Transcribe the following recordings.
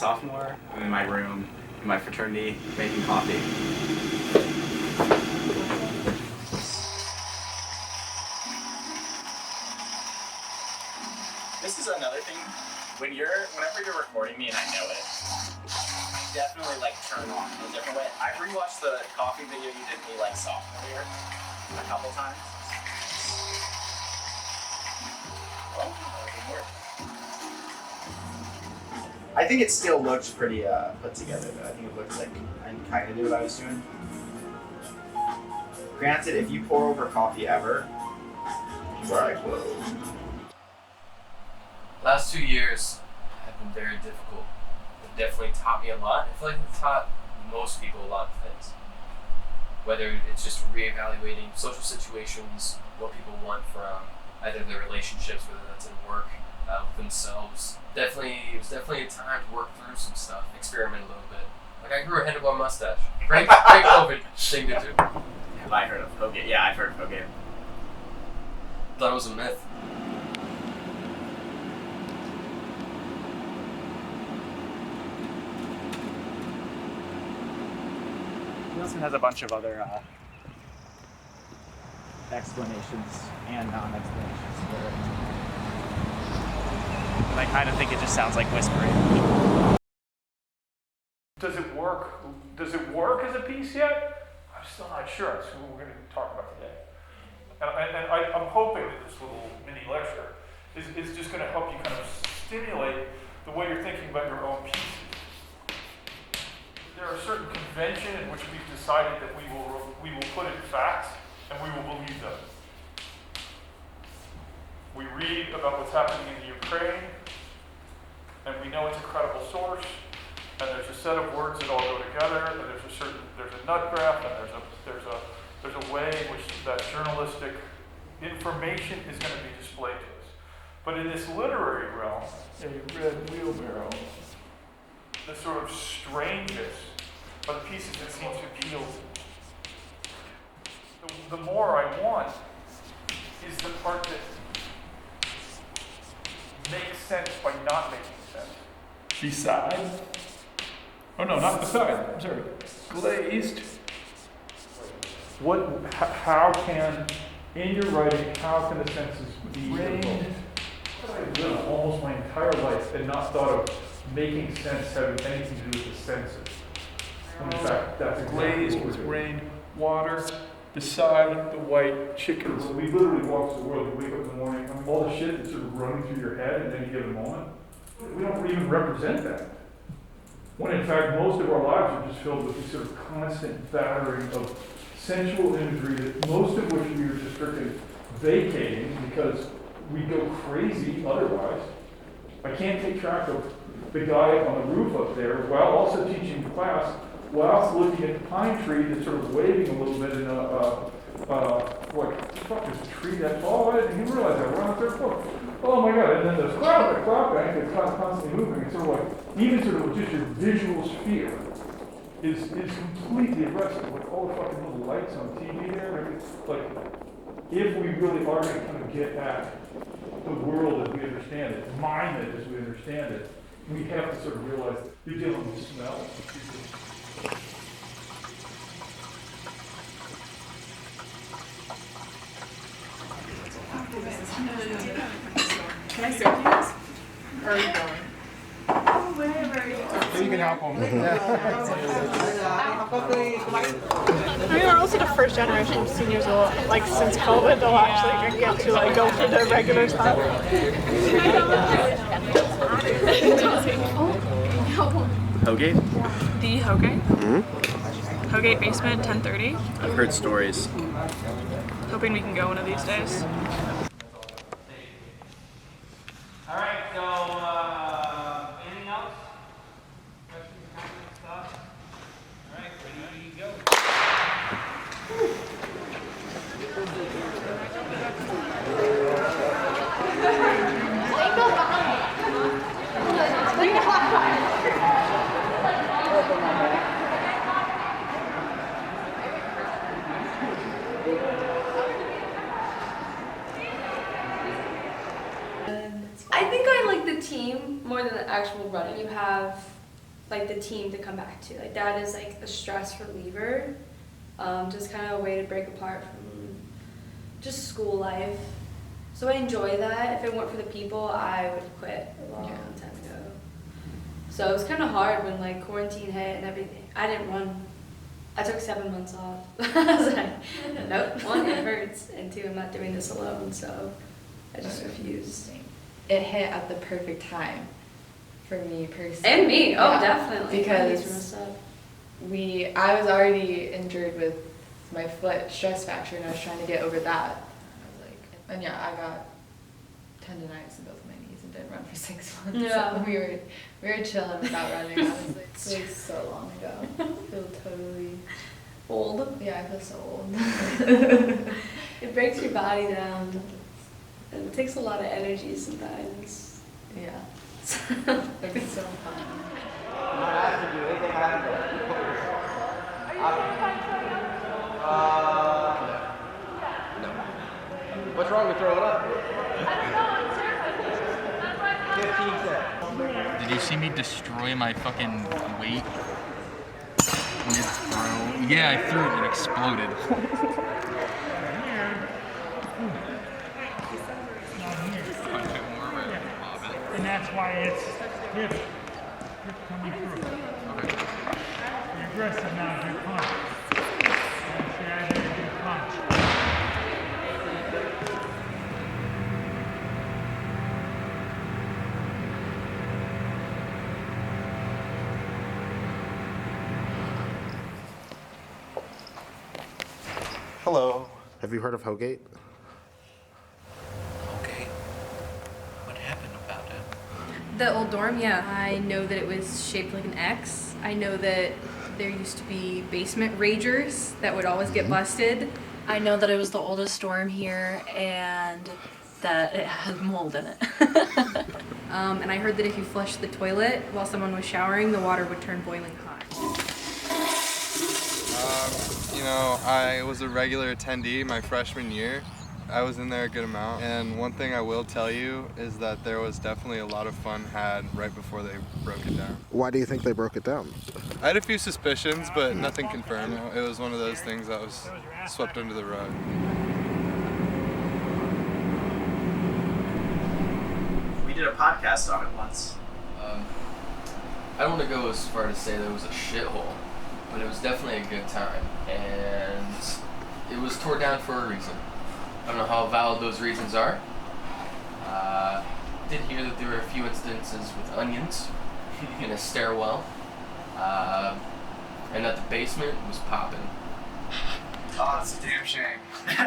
sophomore. I'm in my room, in my fraternity, making coffee. This is another thing. Whenever you're recording me and I know it, definitely like turn on in a different way. I've rewatched the coffee video you did me like sophomore year a couple times. Well, that didn't work. I think it still looks pretty put together though. I think it looks like I kind of knew what I was doing. Granted, if you pour over coffee ever, where I close. Last 2 years have been very difficult. It definitely taught me a lot. I feel like it taught most people a lot of things. Whether it's just reevaluating social situations, what people want from either their relationships, whether that's in work, with themselves. It was definitely a time to work through some stuff, experiment a little bit. Like I grew a handlebar mustache. Great COVID thing to do. Have I heard of Nogate? Yeah, I've heard of Nogate. Thought it was a myth. Wilson has a bunch of other explanations and non-explanations for it. And I kind of think it just sounds like whispering. Does it work? Does it work as a piece yet? I'm still not sure. That's what we're going to talk about today. And I'm hoping that this little mini lecture is just going to help you kind of stimulate the way you're thinking about your own pieces. There are certain conventions in which we've decided that we will put in facts and we will believe them. We read about what's happening in the Ukraine, and we know it's a credible source, and there's a set of words that all go together, and there's a nut graph, and there's a way in which that journalistic information is going to be displayed to us. But in this literary realm, a red wheelbarrow, the sort of strangeness of the pieces that seem to appeal to me. The more I want is the part that makes sense by not making sense. Beside? Oh no, not beside. I'm sorry. Glazed. How can, in your writing, how can the senses be Rained. I've lived almost my entire life and not thought of making sense having anything to do with the senses. When in fact, that's Glazed with rain, water, beside the white chickens. We literally walk the world. You wake up in the morning, all the shit that's sort of running through your head at any given moment. We don't even represent that. When in fact, most of our lives are just filled with this sort of constant battering of sensual imagery, that most of which we are just strictly vacating because we go crazy otherwise. I can't take track of the guy on the roof up there while also teaching the class, while looking at the pine tree that's sort of waving a little bit in what the fuck is a tree that tall? I didn't even realize that. We're on the third floor. Oh my god, and then there's cloud bank that's constantly moving. It's sort of like, even sort of just your visual sphere is completely arrested. Like all the fucking little lights on TV there. It's like, if we really are going to kind of get at the world as we understand it, mine it as we understand it, we have to sort of realize you're dealing with smell. Can I serve you guys? Or are you going? Wherever you So you can help them. I mean, we're also the first generation of seniors, like since COVID, they'll actually get to like go for the regular stuff. Nogate? The Nogate? Nogate basement, 10:30. I've heard stories. Hoping we can go one of these days. All right, so anything else? Questions, comments, thoughts? All right, ready to go. I think I like the team more than the actual running. You have like the team to come back to. Like that is like a stress reliever, just kind of a way to break apart from just school life. So I enjoy that. If it weren't for the people, I would quit a long time ago. So it was kind of hard when like quarantine hit and everything. I didn't run. I took 7 months off. I was like, nope, 1, it hurts, and 2, I'm not doing this alone, so I just refused. It hit at the perfect time for me personally. And me, oh Yeah, definitely. because I was already injured with my foot stress fracture, and I was trying to get over that. I was like, and yeah, I got tendonitis in both my knees and didn't run for 6 months. Yeah. So we were chilling without running. Honestly, it was so long ago. I feel totally old. Yeah, I feel so old. It breaks your body down. And it takes a lot of energy sometimes. Yeah. It's so fun. No. What's wrong with throwing up? I don't know, I'm terrified. 15 cents. Did you see me destroy my fucking weight? Mid-throw? Yeah, I threw it and it exploded. And that's why it's hip coming through. Okay. You're aggressive now, good punch. See, I did a good punch. Hello. Have you heard of Nogate? Okay. What happened about it? The old dorm, yeah. I know that it was shaped like an X. I know that there used to be basement ragers that would always get busted. I know that it was the oldest dorm here and that it had mold in it. And I heard that if you flushed the toilet while someone was showering, the water would turn boiling hot. You know, I was a regular attendee my freshman year. I was in there a good amount, and one thing I will tell you is that there was definitely a lot of fun had right before they broke it down. Why do you think they broke it down? I had a few suspicions, but nothing confirmed. You know, it was one of those things that was swept under the rug. We did a podcast on it once. I don't want to go as far to say that it was a shithole, but it was definitely a good time, and it was tore down for a reason. I don't know how valid those reasons are. Did hear that there were a few instances with onions in a stairwell, and that the basement was popping. Oh, it's a damn shame. I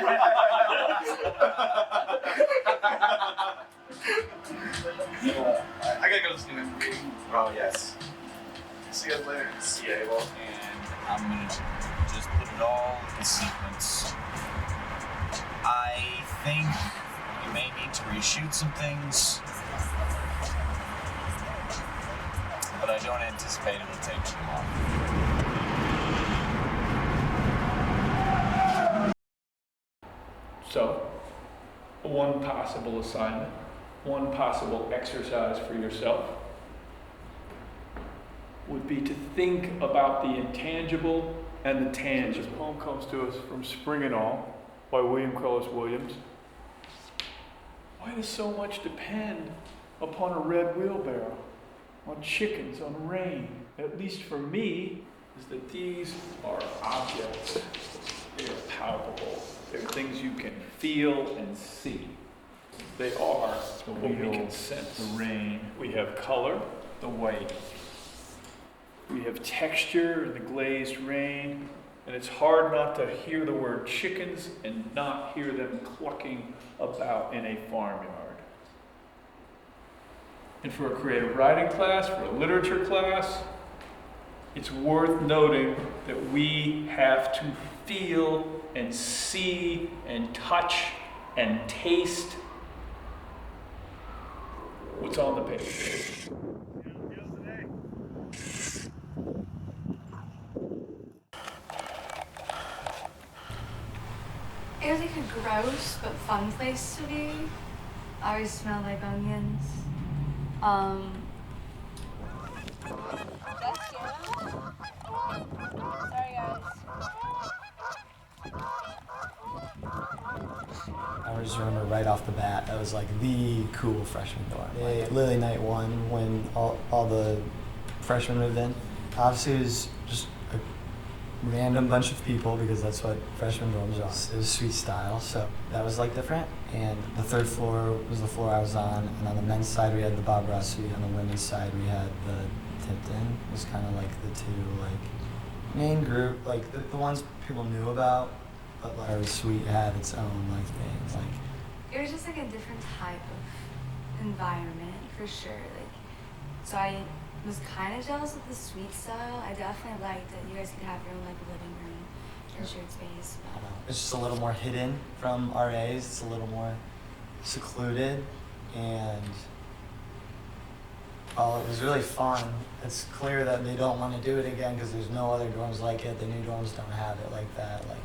gotta go to the meeting. Oh, yes. See you guys later. See you, Abel. And I'm gonna just put it all in sequence. I think we may need to reshoot some things, but I don't anticipate it'll take too long. So, one possible assignment, one possible exercise for yourself would be to think about the intangible and the tangible. This poem comes to us from Spring and All by William Carlos Williams. Why does so much depend upon a red wheelbarrow, on chickens, on rain? At least for me, is that these are objects. They are palpable. They're things you can feel and see. They are what we can sense. The rain. We have color, the white. We have texture in the glazed rain. And it's hard not to hear the word chickens and not hear them clucking about in a farmyard. And for a creative writing class, for a literature class, it's worth noting that we have to feel and see and touch and taste what's on the page. It was like a gross but fun place to be. I always smelled like onions. Sorry, guys. I just remember right off the bat, that was like the cool freshman dorm. Lily Night 1, when all the freshmen moved in, obviously it was just a random bunch of people because that's what freshman dorms are. It was suite style, so that was like different. And the third floor was the floor I was on, and on the men's side we had the Bob Ross suite, on the women's side we had the Tipton. It was kind of like the two like main group, like the ones people knew about. But like our suite had its own like things, like It was just like a different type of environment for sure. Like, so I was kind of jealous of the suite style. I definitely liked that you guys could have your own like living room and shared space. I don't know. It's just a little more hidden from RAs. It's a little more secluded, and while it was really fun, it's clear that they don't want to do it again because there's no other dorms like it. The new dorms don't have it like that. Like,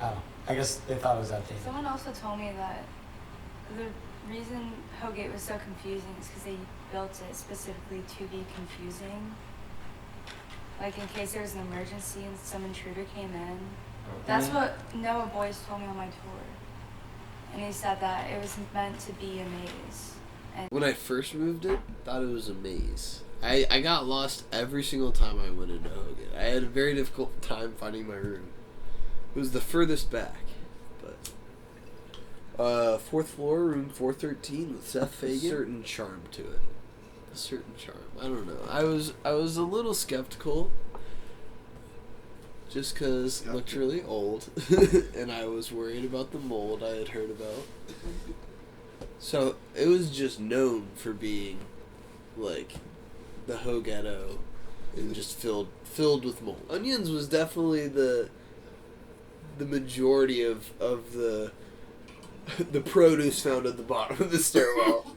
I don't know. I guess they thought it was outdated. Someone also told me that the reason Nogate was so confusing is because they built it specifically to be confusing. Like in case there was an emergency and some intruder came in. That's what Noah Boyce told me on my tour. And he said that it was meant to be a maze. And when I first moved in, thought it was a maze. I got lost every single time I went into Nogate. I had a very difficult time finding my room. It was the furthest back, but fourth floor, room 413 with Seth Fagan. A certain charm to it. A certain charm. I don't know. I was a little skeptical, just because it looked really old, and I was worried about the mold I had heard about. So it was just known for being like the Ho ghetto and just filled with mold. Onions was definitely the majority of the produce found at the bottom of the stairwell.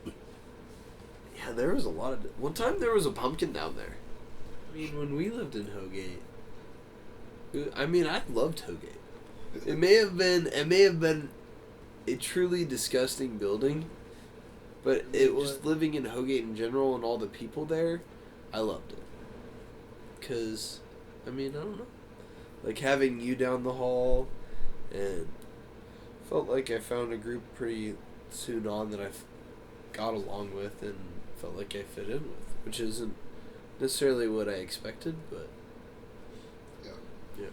Yeah, there was a lot of... One time there was a pumpkin down there. I mean, when we lived in Nogate, I loved Nogate. It may have been a truly disgusting building, but it was living in Nogate in general and all the people there, I loved it. 'Cause, I don't know. Like having you down the hall, and felt like I found a group pretty soon on that I got along with and felt like I fit in with, which isn't necessarily what I expected, but yeah.